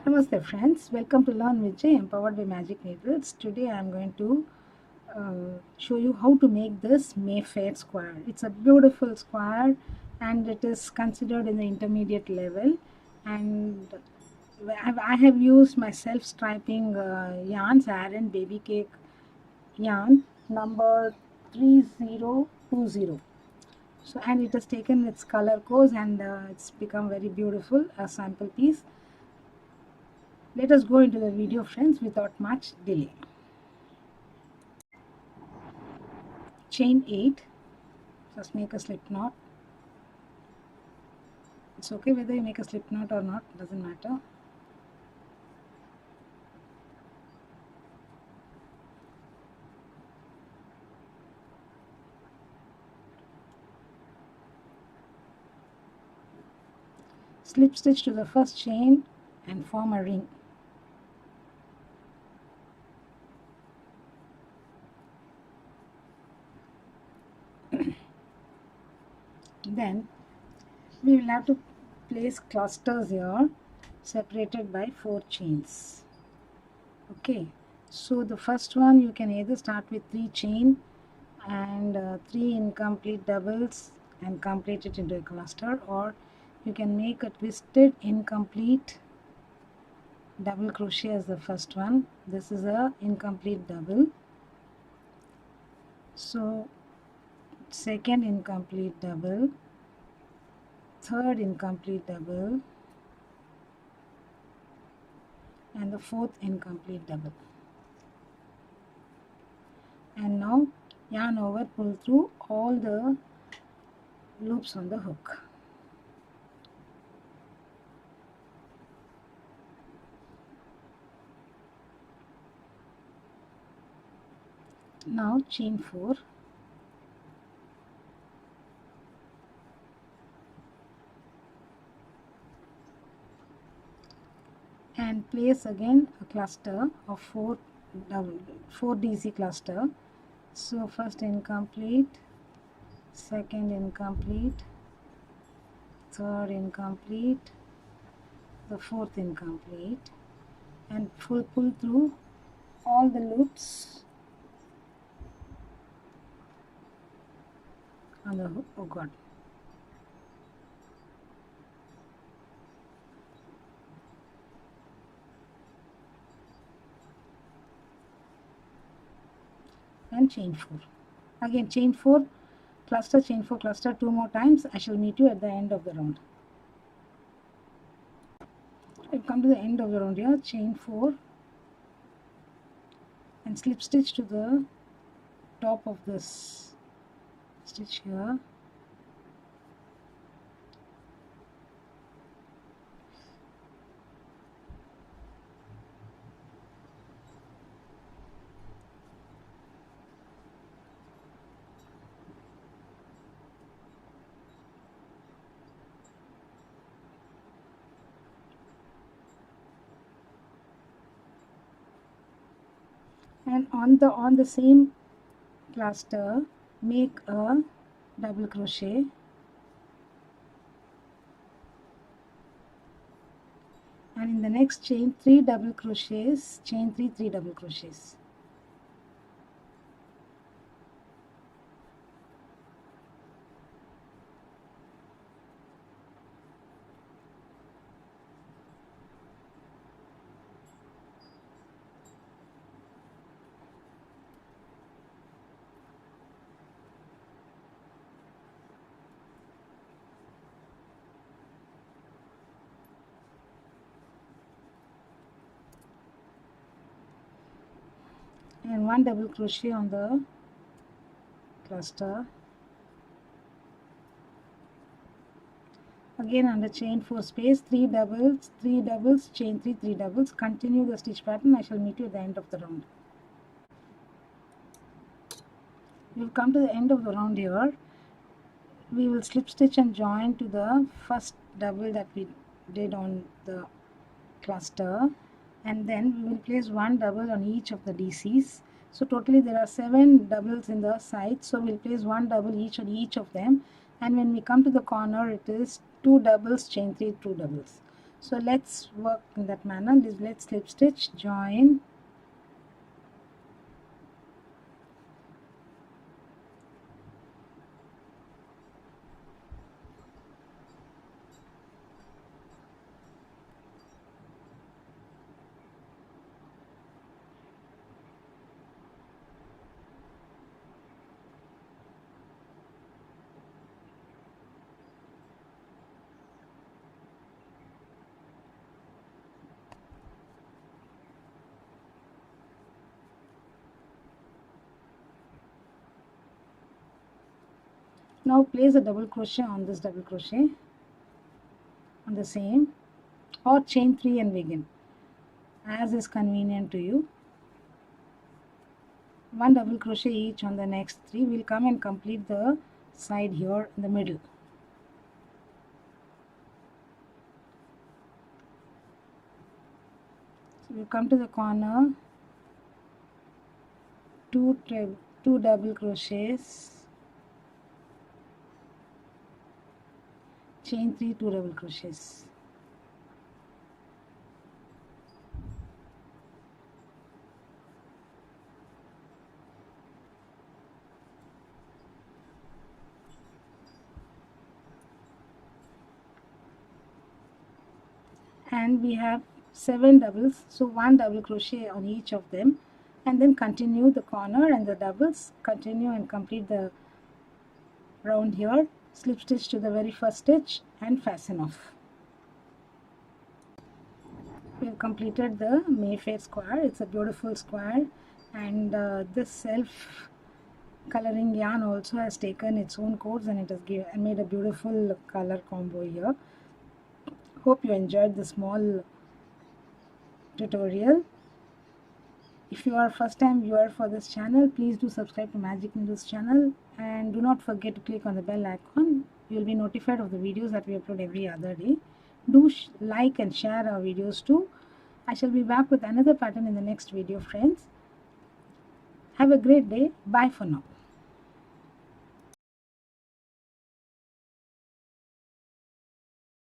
Namaste friends, welcome to Learn with Jay, empowered by Magic Needles. Today I am going to show you how to make this Mayfair square. It's a beautiful square and it is considered in the intermediate level, and I have used my self-striping yarns, Aran Baby Cake yarn number 3020. So, and it has taken its color course, and it's become very beautiful, a sample piece. Let us go into the video friends without much delay. Chain 8, just make a slip knot. It's okay whether you make a slip knot or not, doesn't matter. Slip stitch to the first chain and form a ring. Then we will have to place clusters here separated by 4 chains. Okay, so the first one you can either start with 3 chain and 3 incomplete doubles and complete it into a cluster, or you can make a twisted incomplete double crochet as the first one. This is a incomplete double, so second incomplete double, third incomplete double, and the fourth incomplete double. And now yarn over, pull through all the loops on the hook. Now chain 4, and place again a cluster of 4 DC cluster. So first incomplete, second incomplete, third incomplete, the fourth incomplete, and pull through all the loops on the hook. Oh god, and chain 4 again, chain 4 cluster, chain 4 cluster 2 more times. I shall meet you at the end of the round. I've come to the end of the round here. Chain 4 and slip stitch to the top of this stitch here. And on the same cluster make a double crochet, and in the next chain 3 double crochets, chain 3 double crochets. And 1 double crochet on the cluster. Again under chain 4 space, 3 doubles, chain 3 doubles. Continue the stitch pattern. I shall meet you at the end of the round. We've come to the end of the round here. We will slip stitch and join to the first double that we did on the cluster, and then we will place 1 double on each of the DCs. So totally there are 7 doubles in the sides, so we'll place 1 double each on each of them, and when we come to the corner it is 2 doubles, chain 3 2 doubles. So let's work in that manner. Let's slip stitch, join, now place a double crochet on this double crochet on the same, or chain 3 and begin as is convenient to you. One double crochet each on the next 3. We'll come and complete the side here in the middle. So we'll come to the corner, two double crochets, chain 3, 2 double crochets. And we have 7 doubles, so 1 double crochet on each of them, and then continue the corner and the doubles, continue and complete the round here, slip stitch to the very first stitch and fasten off. We have completed the Mayfair square. It's a beautiful square, and this self coloring yarn also has taken its own codes, and it has made a beautiful color combo here. Hope you enjoyed the small tutorial. If you are a first time viewer for this channel, please do subscribe to Magic Needles channel, and do not forget to click on the bell icon. You will be notified of the videos that we upload every other day. Do like and share our videos too. I shall be back with another pattern in the next video, friends. Have a great day. Bye for now.